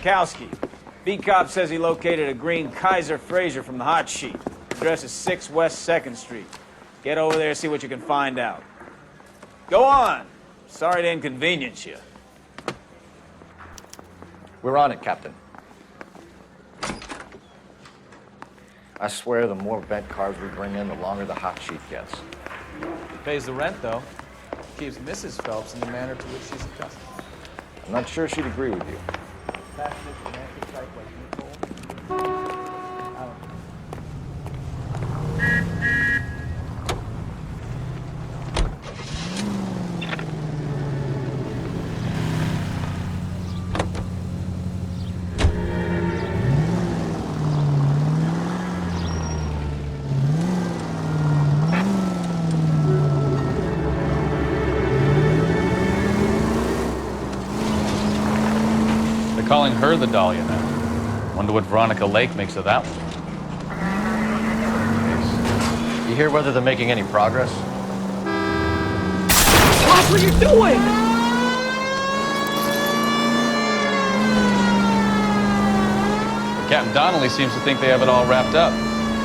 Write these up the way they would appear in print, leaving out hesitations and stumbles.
Sikowski. B-Cop says he located a green Kaiser Fraser from the hot sheet. Address is 6 West 2nd Street. Get over there and see what you can find out. Go on. Sorry to inconvenience you. We're on it, Captain. I swear the more bent cars we bring in, the longer the hot sheet gets. It pays the rent, though. Keeps Mrs. Phelps in the manner to which she's accustomed. I'm not sure she'd agree with you. Calling her the Dahlia now. Wonder what Veronica Lake makes of that one. You hear whether they're making any progress? What are you doing? Captain Donnelly seems to think they have it all wrapped up.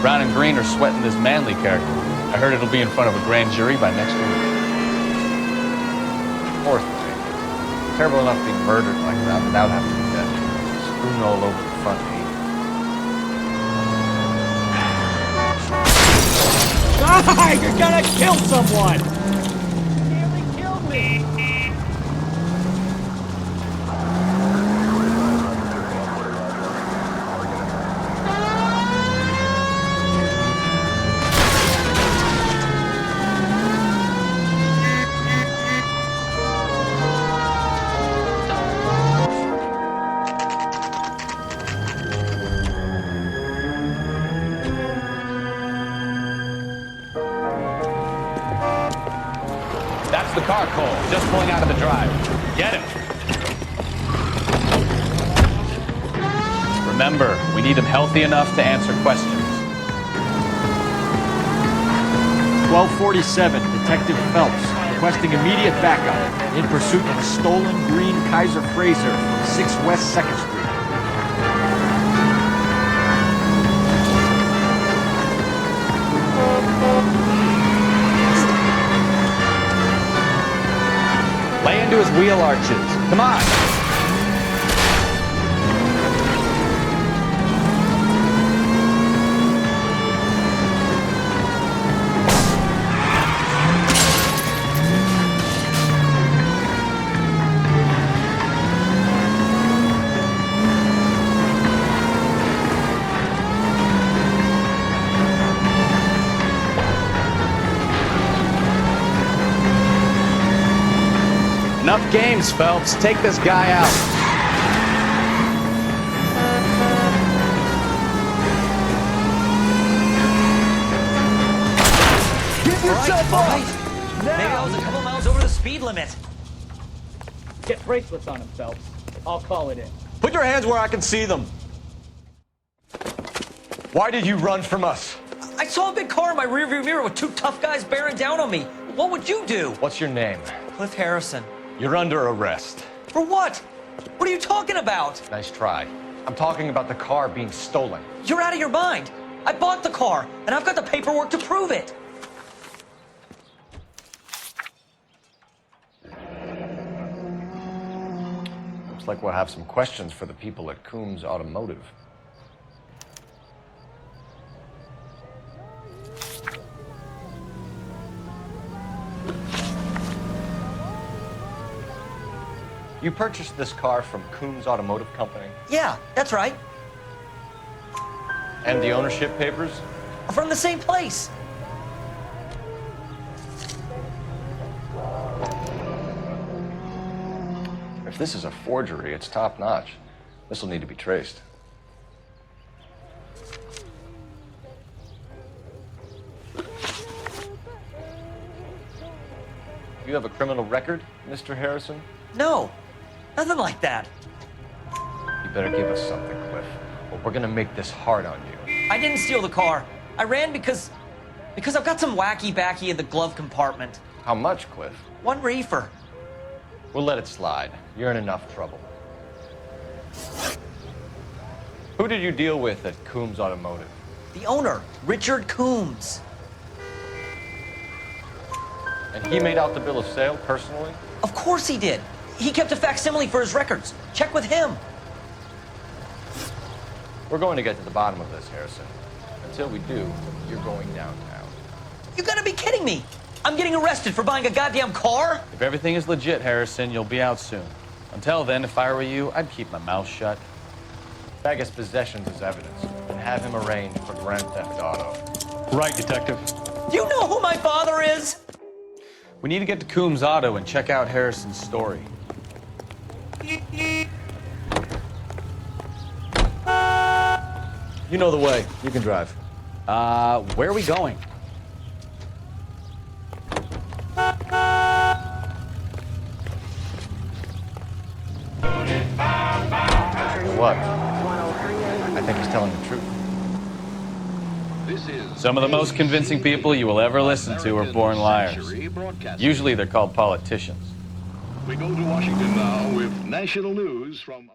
Brown and Green are sweating this Manley character. I heard it'll be in front of a grand jury by next week. Fourth thing. Terrible enough being murdered like that without having to be dead. Strewn all over the front page. Ah, you're gonna kill someone! Nearly killed me! That's the car, Cole. Just pulling out of the drive. Get him. Remember, we need him healthy enough to answer questions. 1247, Detective Phelps, requesting immediate backup in pursuit of a stolen green Kaiser Fraser from 6 West 2nd Street. Lay into his wheel arches. Come on. Enough games, Phelps. Take this guy out. Give yourself up! Maybe I was a couple miles over the speed limit. Get bracelets on him, Phelps. I'll call it in. Put your hands where I can see them. Why did you run from us? I saw a big car in my rearview mirror with 2 tough guys bearing down on me. What would you do? What's your name? Cliff Harrison. You're under arrest. For what? What are you talking about? Nice try. I'm talking about the car being stolen. You're out of your mind. I bought the car, and I've got the paperwork to prove it. Looks like we'll have some questions for the people at Coombs Automotive. You purchased this car from Coombs Automotive Company? Yeah, that's right. And the ownership papers? From the same place. If this is a forgery, it's top-notch. This will need to be traced. You have a criminal record, Mr. Harrison? No, nothing like that. You better give us something, Cliff, or we're gonna make this hard on you. I didn't steal the car. I ran because I've got some wacky backy in the glove compartment. How much, Cliff? 1 reefer. We'll let it slide. You're in enough trouble. Who did you deal with at Coombs Automotive? The owner, Richard Coombs. And he made out the bill of sale personally? Of course he did. He kept a facsimile for his records. Check with him. We're going to get to the bottom of this, Harrison. Until we do, you're going downtown. You gotta be kidding me. I'm getting arrested for buying a goddamn car? If everything is legit, Harrison, you'll be out soon. Until then, if I were you, I'd keep my mouth shut. Tag his possessions as evidence and have him arraigned for grand theft auto. Right, Detective. Do you know who my father is? We need to get to Coombs Auto and check out Harrison's story. You know the way. You can drive. Where are we going? What? I think he's telling the truth. Some of the most convincing people you will ever listen to are born liars. Usually they're called politicians. We go to Washington now with national news from...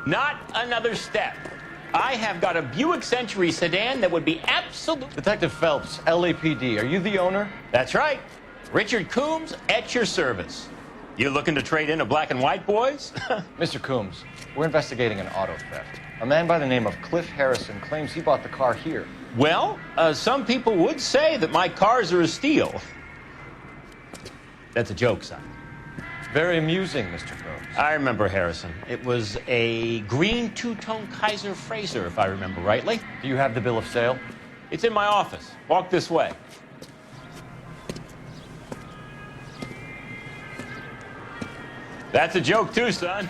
Not another step. I have got a Buick Century sedan that would be absolute. Detective Phelps, LAPD, are you the owner? That's right. Richard Coombs at your service. You looking to trade in a black and white, boys? Mr. Coombs, we're investigating an auto theft. A man by the name of Cliff Harrison claims he bought the car here. Well, some people would say that my cars are a steal. That's a joke, son. Very amusing, Mr. Coombs. I remember Harrison. It was a green two-tone Kaiser Frazer, if I remember rightly. Do you have the bill of sale? It's in my office. Walk this way. That's a joke too, son.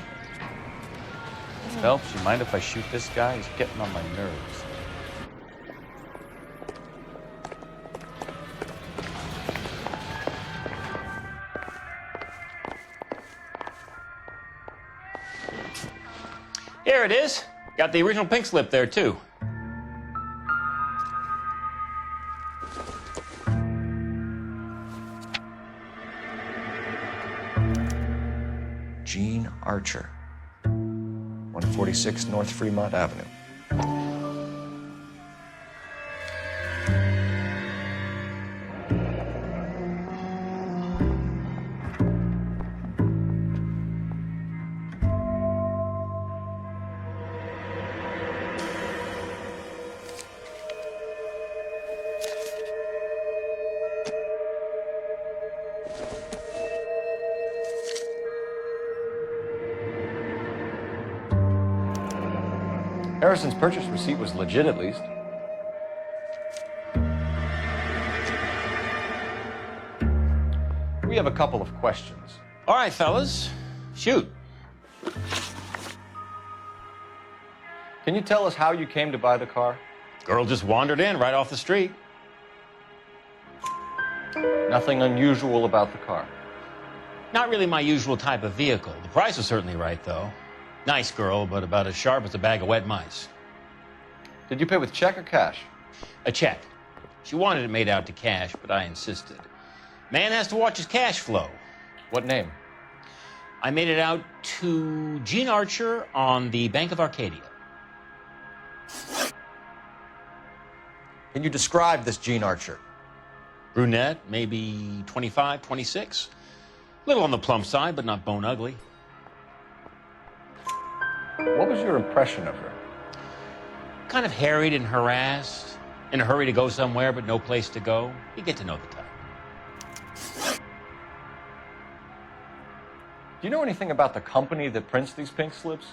Phelps, you mind if I shoot this guy? He's getting on my nerves. Here it is. Got the original pink slip there, too. Gene Archer, 146 North Fremont Avenue. Harrison's purchase receipt was legit, at least. We have a couple of questions. All right, fellas. Shoot. Can you tell us how you came to buy the car? Girl just wandered in right off the street. Nothing unusual about the car. Not really my usual type of vehicle. The price was certainly right, though. Nice girl, but about as sharp as a bag of wet mice. Did you pay with check or cash? A check. She wanted it made out to cash, but I insisted. Man has to watch his cash flow. What name? I made it out to Gene Archer on the Bank of Arcadia. Can you describe this Gene Archer? Brunette, maybe 25, 26. A little on the plump side, but not bone ugly. What was your impression of her? Kind of harried and harassed, in a hurry to go somewhere, but no place to go. You get to know the type. Do you know anything about the company that prints these pink slips?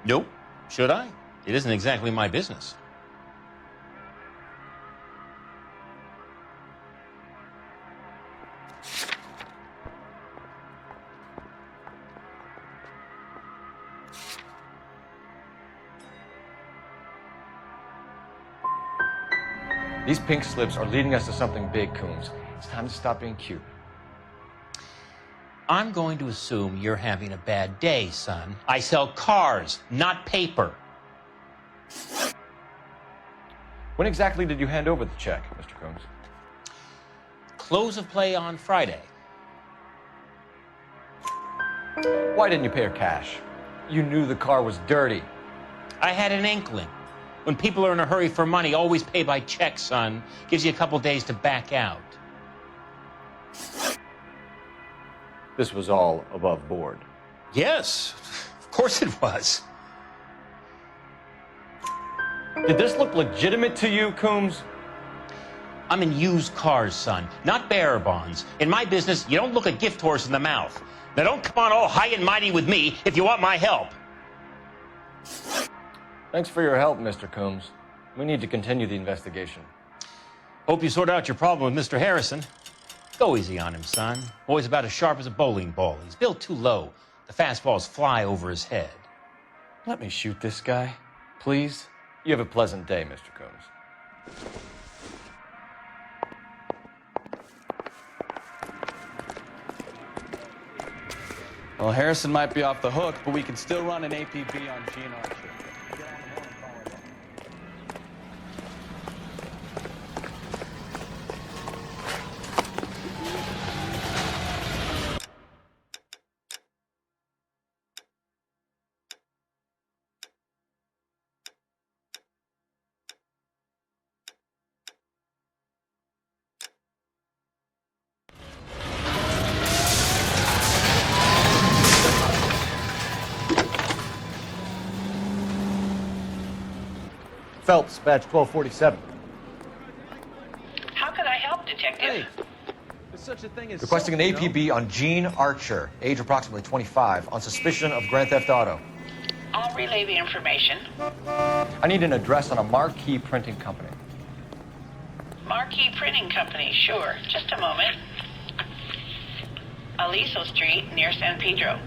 Nope. Should I? It isn't exactly my business. These pink slips are leading us to something big, Coombs. It's time to stop being cute. I'm going to assume you're having a bad day, son. I sell cars, not paper. When exactly did you hand over the check, Mr. Coombs? Close of play on Friday. Why didn't you pay her cash? You knew the car was dirty. I had an inkling. When people are in a hurry for money, always pay by check, son. Gives you a couple days to back out. This was all above board. Yes, of course it was. Did this look legitimate to you, Coombs? I'm in used cars, son, not bearer bonds. In my business, you don't look a gift horse in the mouth. Now don't come on all high and mighty with me if you want my help. Thanks for your help, Mr. Coombs. We need to continue the investigation. Hope you sort out your problem with Mr. Harrison. Go easy on him, son. Boy's about as sharp as a bowling ball. He's built too low. The fastballs fly over his head. Let me shoot this guy, please. You have a pleasant day, Mr. Coombs. Well, Harrison might be off the hook, but we can still run an APB on Gene Archer. Phelps, badge 1247. How can I help, Detective? Hey, there's such a thing as Requesting an soap, you know? APB on Gene Archer, age approximately 25, on suspicion of grand theft auto. I'll relay the information. I need an address on a marquee printing company. Marquee Printing Company, sure. Just a moment. Aliso Street, near San Pedro.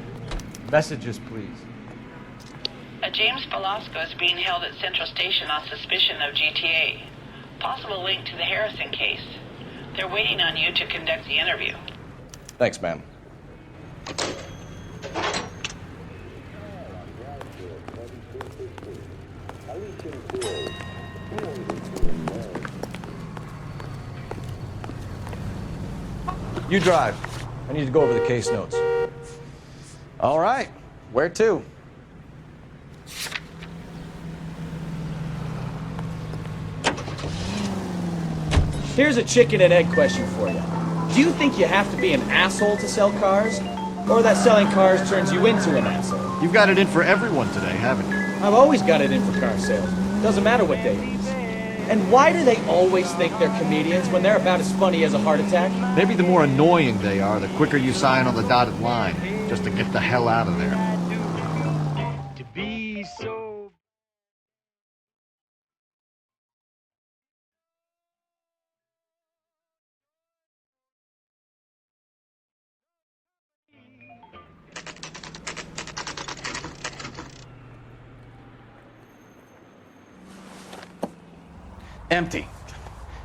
Messages, please. A James Velasco is being held at Central Station on suspicion of GTA. Possible link to the Harrison case. They're waiting on you to conduct the interview. Thanks, ma'am. You drive. I need to go over the case notes. All right. Where to? Here's a chicken and egg question for you. Do you think you have to be an asshole to sell cars? Or that selling cars turns you into an asshole? You've got it in for everyone today, haven't you? I've always got it in for car sales. Doesn't matter what day it is. And why do they always think they're comedians when they're about as funny as a heart attack? Maybe the more annoying they are, the quicker you sign on the dotted line, just to get the hell out of there. To be so. Empty.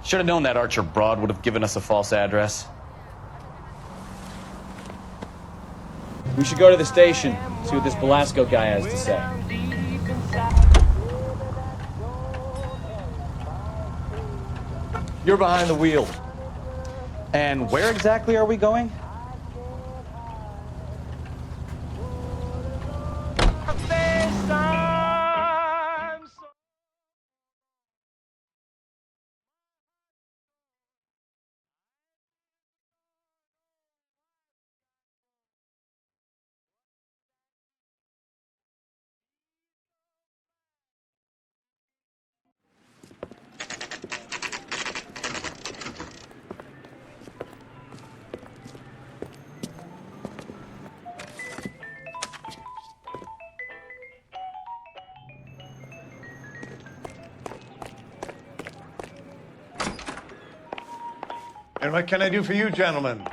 Should have known that Archer broad would have given us a false address. We should go to the station, see what this Velasco guy has to say. You're behind the wheel. And where exactly are we going? And what can I do for you, gentlemen?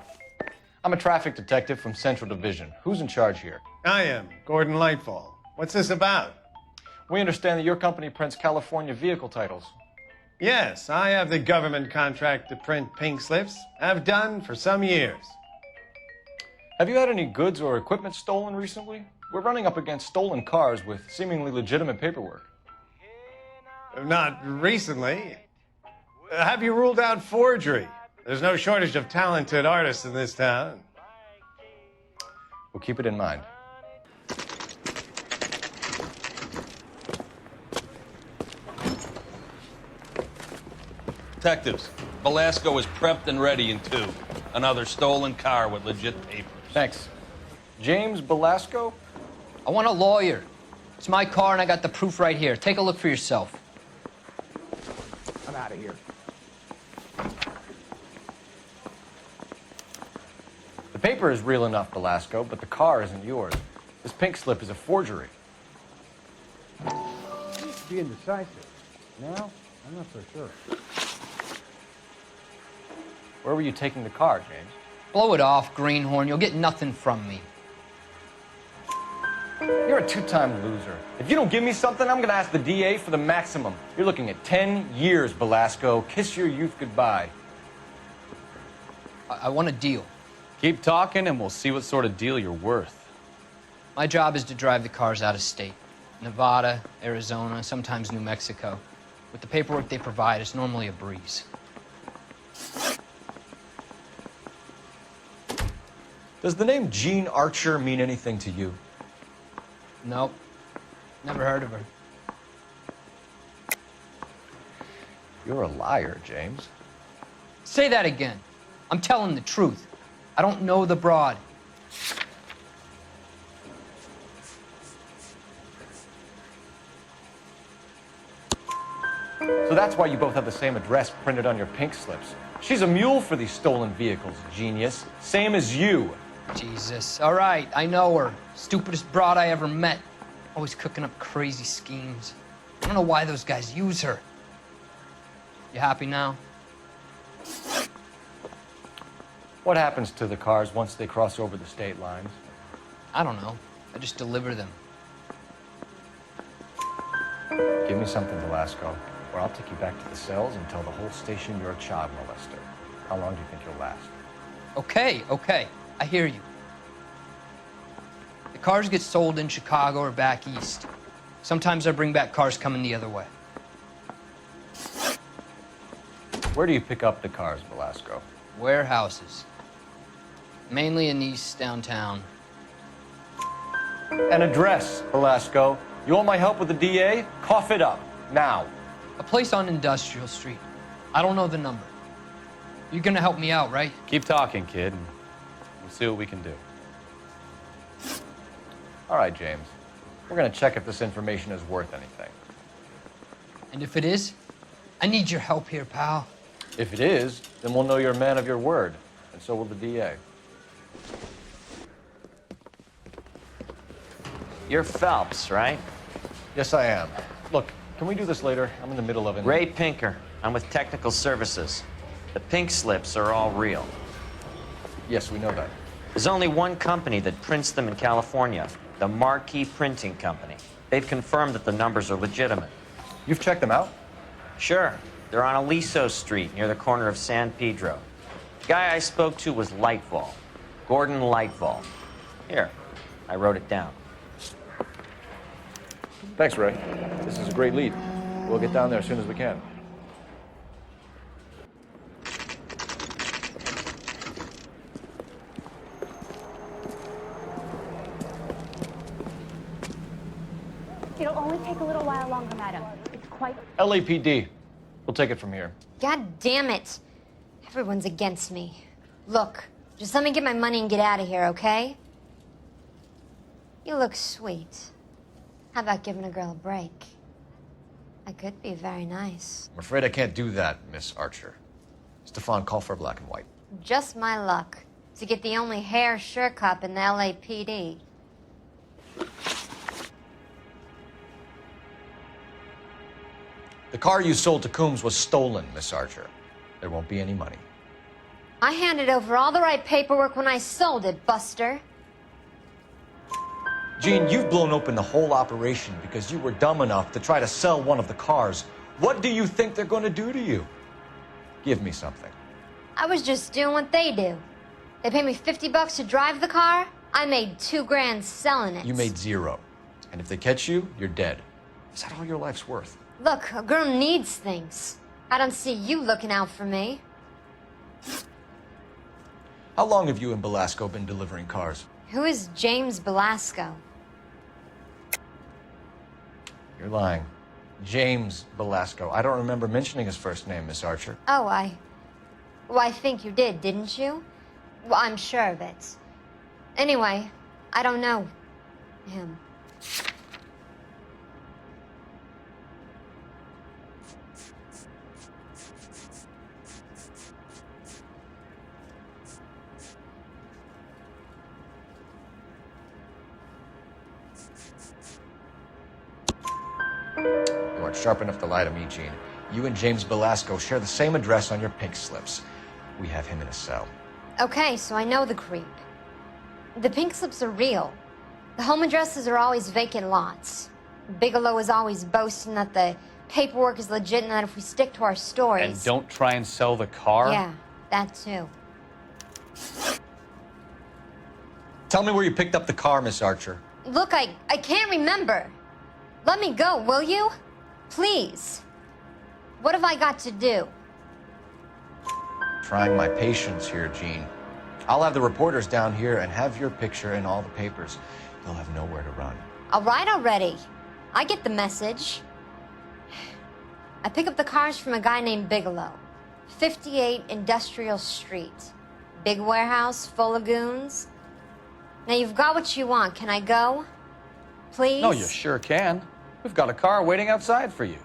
I'm a traffic detective from Central Division. Who's in charge here? I am, Gordon Lightfall. What's this about? We understand that your company prints California vehicle titles. Yes, I have the government contract to print pink slips. I've done for some years. Have you had any goods or equipment stolen recently? We're running up against stolen cars with seemingly legitimate paperwork. Not recently. Have you ruled out forgery? There's no shortage of talented artists in this town. We'll keep it in mind. Detectives, Velasco is prepped and ready in 2. Another stolen car with legit papers. Thanks. James Velasco? I want a lawyer. It's my car and I got the proof right here. Take a look for yourself. I'm out of here. The paper is real enough, Velasco, but the car isn't yours. This pink slip is a forgery. Used to be indecisive. Now, I'm not so sure. Where were you taking the car, James? Blow it off, greenhorn. You'll get nothing from me. You're a two-time loser. If you don't give me something, I'm gonna ask the DA for the maximum. You're looking at 10 years, Velasco. Kiss your youth goodbye. I want a deal. Keep talking and we'll see what sort of deal you're worth. My job is to drive the cars out of state. Nevada, Arizona, sometimes New Mexico. With the paperwork they provide, it's normally a breeze. Does the name Jean Archer mean anything to you? Nope. Never heard of her. You're a liar, James. Say that again. I'm telling the truth. I don't know the broad. So that's why you both have the same address printed on your pink slips. She's a mule for these stolen vehicles, genius. Same as you. Jesus. All right, I know her. Stupidest broad I ever met. Always cooking up crazy schemes. I don't know why those guys use her. You happy now? What happens to the cars once they cross over the state lines? I don't know. I just deliver them. Give me something, Velasco, or I'll take you back to the cells and tell the whole station you're a child molester. How long do you think you'll last? Okay. I hear you. The cars get sold in Chicago or back east. Sometimes I bring back cars coming the other way. Where do you pick up the cars, Velasco? Warehouses. Mainly in East downtown. An address, Velasco. You want my help with the DA? Cough it up, now. A place on Industrial Street. I don't know the number. You're gonna help me out, right? Keep talking, kid, and we'll see what we can do. All right, James. We're gonna check if this information is worth anything. And if it is, I need your help here, pal. If it is, then we'll know you're a man of your word, and so will the DA. You're Phelps, right? Yes, I am. Look, can we do this later? I'm in the middle of it. Ray Pinker. I'm with Technical Services. The pink slips are all real. Yes, we know that. There's only one company that prints them in California, the Marquee Printing Company. They've confirmed that the numbers are legitimate. You've checked them out? Sure. They're on Aliso Street, near the corner of San Pedro. The guy I spoke to was Lightfall. Gordon Lightfall. Here, I wrote it down. Thanks, Ray. This is a great lead. We'll get down there as soon as we can. It'll only take a little while longer, madam. It's quite... LAPD. We'll take it from here. God damn it. Everyone's against me. Look, just let me get my money and get out of here, okay? You look sweet. How about giving a girl a break? I could be very nice. I'm afraid I can't do that, Miss Archer. Stefan, call for black and white. Just my luck to get the only hair sure cop in the LAPD. The car you sold to Coombs was stolen, Miss Archer. There won't be any money. I handed over all the right paperwork when I sold it, Buster. Jean, you've blown open the whole operation because you were dumb enough to try to sell one of the cars What do you think they're going to do to you? Give me something. I was just doing what they do. They paid me $50 to drive the car. I made $2 grand selling it. You made 0. And if they catch you, you're dead. Is that all your life's worth? Look, a girl needs things. I don't see you looking out for me. How long have you and Belasco been delivering cars? Who is James Belasco? You're lying. James Belasco. I don't remember mentioning his first name, Miss Archer. Oh, Well, I think you did, didn't you? Well, I'm sure of it. Anyway, I don't know him. You aren't sharp enough to lie to me, Gene. You and James Belasco share the same address on your pink slips. We have him in a cell. Okay, so I know the creep. The pink slips are real. The home addresses are always vacant lots. Bigelow is always boasting that the paperwork is legit and that if we stick to our stories... And don't try and sell the car? Yeah, that too. Tell me where you picked up the car, Miss Archer. Look, I can't remember. Let me go, will you? Please. What have I got to do? Trying my patience here, Gene. I'll have the reporters down here and have your picture in all the papers. You'll have nowhere to run. All right already. I get the message. I pick up the cars from a guy named Bigelow. 58 Industrial Street. Big warehouse, full of goons. Now you've got what you want. Can I go? Please? No, you sure can. We've got a car waiting outside for you.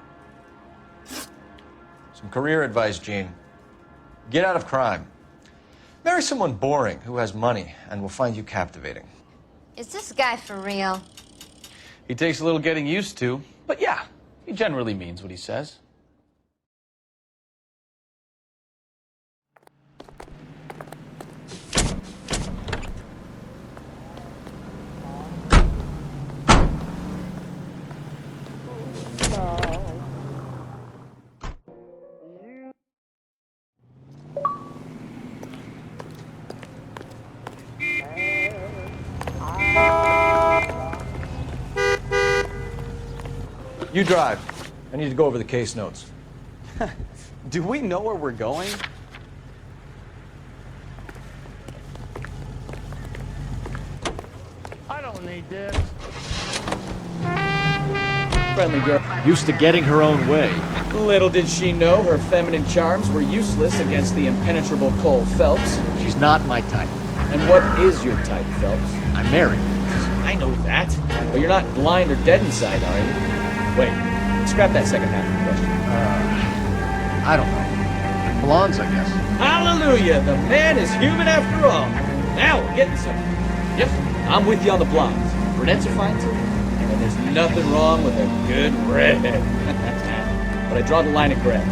Some career advice, Gene. Get out of crime. Marry someone boring who has money and will find you captivating. Is this guy for real? He takes a little getting used to, but yeah, he generally means what he says. You drive. I need to go over the case notes. Do we know where we're going? I don't need this. Friendly girl. Used to getting her own way. Little did she know her feminine charms were useless against the impenetrable Cole Phelps. She's not my type. And what is your type, Phelps? I'm married. I know that. But you're not blind or dead inside, are you? Wait, scrap that second half of the question. I don't know. Blondes, I guess. Hallelujah! The man is human after all. Now we're getting something. Yep, I'm with you on the blondes. Brunettes are fine too. And there's nothing wrong with a good red. But I draw the line at gray.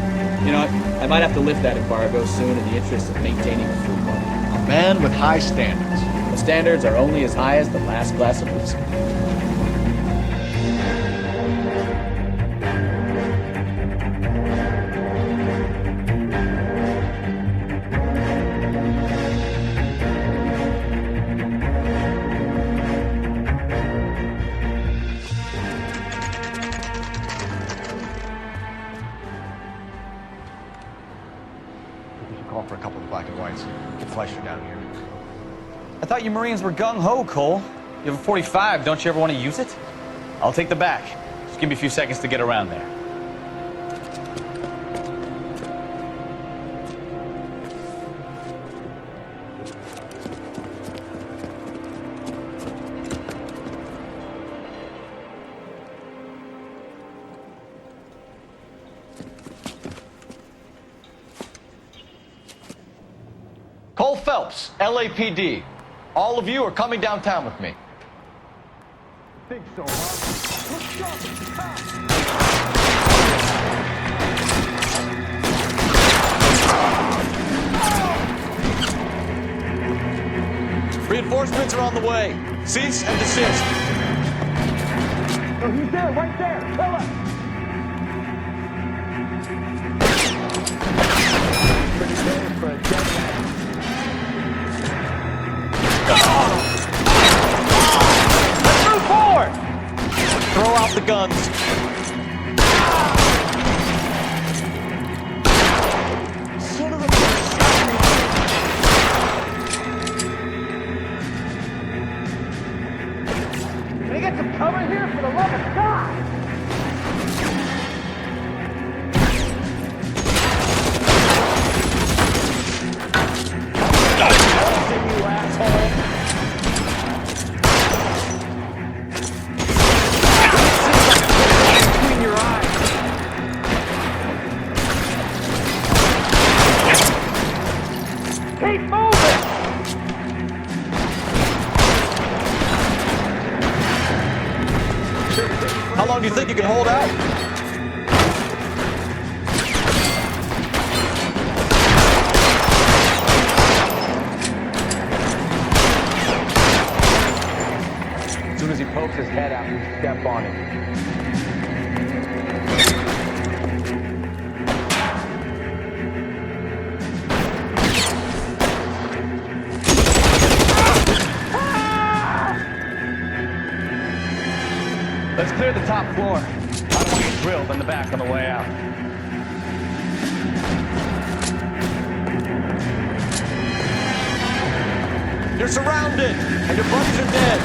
You know what? I might have to lift that embargo soon in the interest of maintaining a fruit market. A man with high standards. The standards are only as high as the last glass of whiskey. Call for a couple of black and whites. Get Fleischer down here. I thought you Marines were gung-ho, Cole. You have a 45, don't you ever want to use it? I'll take the back. Just give me a few seconds to get around there. Cole Phelps, LAPD. All of you are coming downtown with me. Think so, huh? Reinforcements are on the way. Cease and desist. Oh, he's there, right there. Kill him. guns. Son of a bitch shot me. Can I get some cover here for the love of God? You asshole. Between your eyes. Keep moving! How long do you think you can hold out? As soon as he pokes his head out, you step on it. Let's clear the top floor. I don't want to get drilled in the back on the way out. You're surrounded, and your buddies are dead.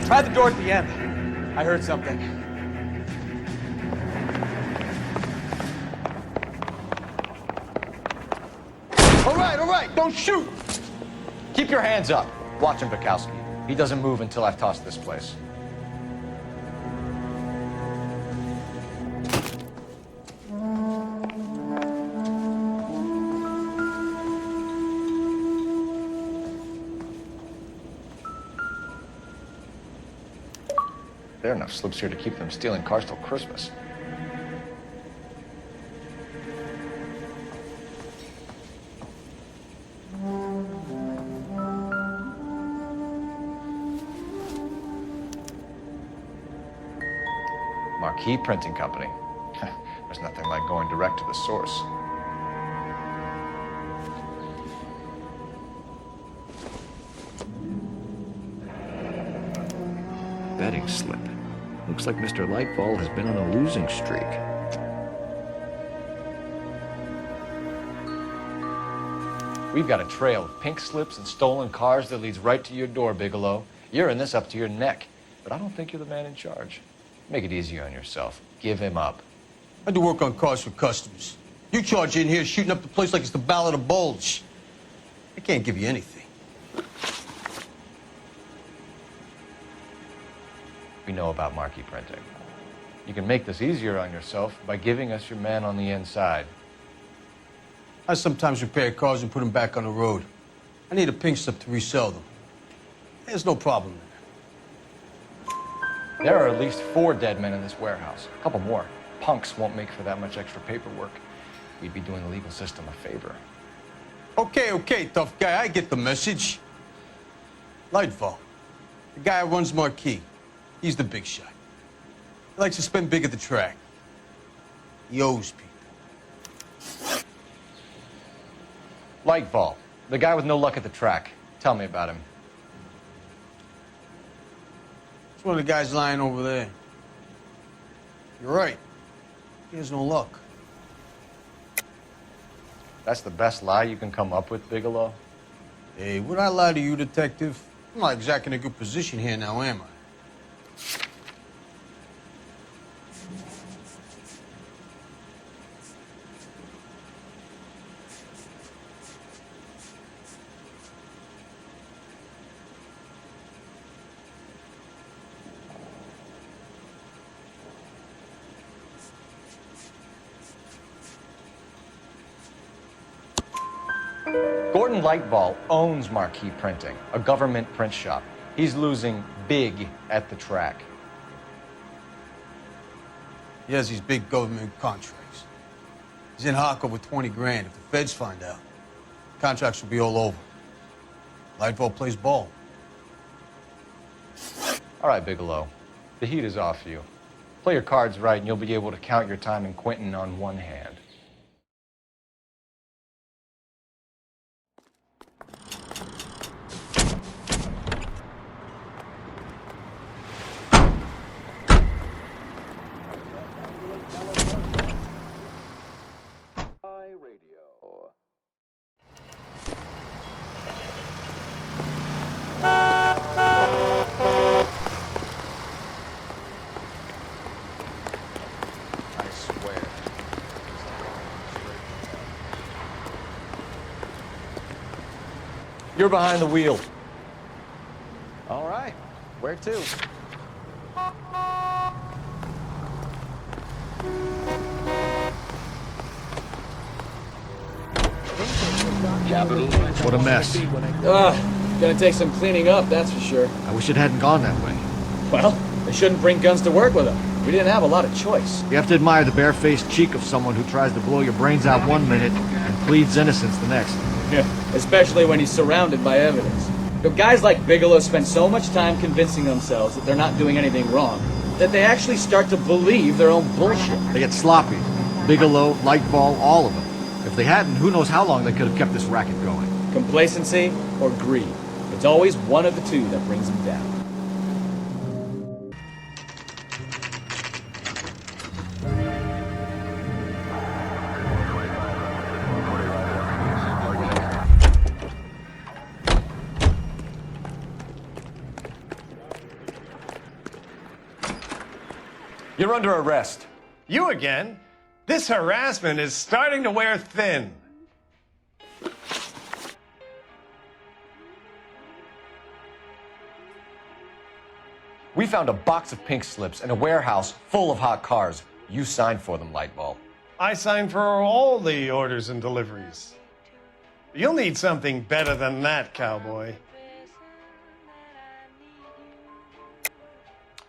Try the door at the end. I heard something. All right, don't shoot! Keep your hands up. Watch him, Bukowski. He doesn't move until I've tossed this place. There are enough slips here to keep them stealing cars till Christmas. Marquee Printing Company. There's nothing like going direct to the source. Betting slip. Looks like Mr. Lightfall has been on a losing streak. We've got a trail of pink slips and stolen cars that leads right to your door, Bigelow. You're in this up to your neck, but I don't think you're the man in charge. Make it easier on yourself. Give him up. I do work on cars for customers. You charge in here shooting up the place like it's the Ballad of Bulge. I can't give you anything. We know about Marquee Printing. You can make this easier on yourself by giving us your man on the inside. I sometimes repair cars and put them back on the road. I need a pink slip to resell them. There's no problem there. There are at least 4 dead men in this warehouse. A couple more. Punks won't make for that much extra paperwork. We'd be doing the legal system a favor. Okay, tough guy. I get the message. Lightfall, the guy who runs Marquee. He's the big shot. He likes to spend big at the track. He owes people. Lightfall, the guy with no luck at the track. Tell me about him. It's one of the guys lying over there. You're right. He has no luck. That's the best lie you can come up with, Bigelow? Hey, would I lie to you, detective? I'm not exactly in a good position here now, am I? Gordon Lightfall owns Marquee Printing, a government print shop. He's losing big at the track. He has these big government contracts. He's in hock over 20 grand. If the feds find out, contracts will be all over. Lightfall plays ball. All right, Bigelow. The heat is off you. Play your cards right, and you'll be able to count your time in Quentin on one hand. You're behind the wheel. All right. Where to? What a mess. Gonna take some cleaning up, that's for sure. I wish it hadn't gone that way. Well, they shouldn't bring guns to work with them. We didn't have a lot of choice. You have to admire the barefaced cheek of someone who tries to blow your brains out one minute and pleads innocence the next. Yeah, especially when he's surrounded by evidence. But guys like Bigelow spend so much time convincing themselves that they're not doing anything wrong that they actually start to believe their own bullshit. They get sloppy. Bigelow, Lightball, all of them. If they hadn't, who knows how long they could have kept this racket going. Complacency or greed. It's always one of the two that brings them down. You're under arrest. You again? This harassment is starting to wear thin. We found a box of pink slips in a warehouse full of hot cars. You signed for them, Lightball. I signed for all the orders and deliveries. You'll need something better than that, cowboy.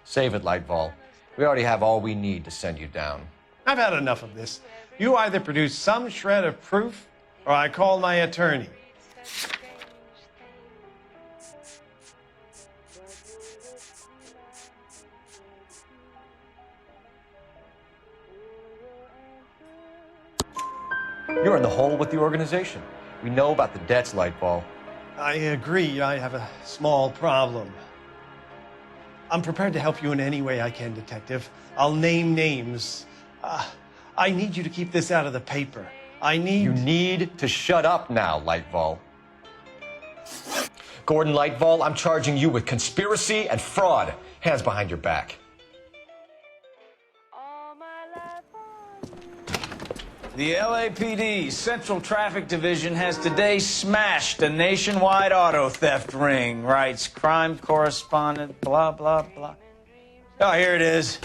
Save it, Lightball. We already have all we need to send you down. I've had enough of this. You either produce some shred of proof, or I call my attorney. You're in the hole with the organization. We know about the debts, Lightball. I agree. I have a small problem. I'm prepared to help you in any way I can, Detective. I'll name names. I need you to keep this out of the paper. You need to shut up now, Lightball. Gordon Lightball, I'm charging you with conspiracy and fraud. Hands behind your back. The LAPD Central Traffic Division has today smashed a nationwide auto theft ring, writes crime correspondent, blah, blah, blah. Oh, here it is.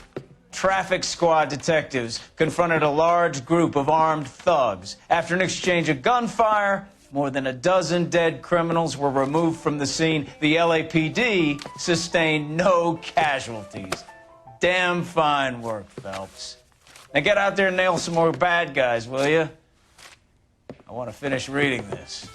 Traffic squad detectives confronted a large group of armed thugs. After an exchange of gunfire, more than a dozen dead criminals were removed from the scene. The LAPD sustained no casualties. Damn fine work, Phelps. Now get out there and nail some more bad guys, will you? I want to finish reading this.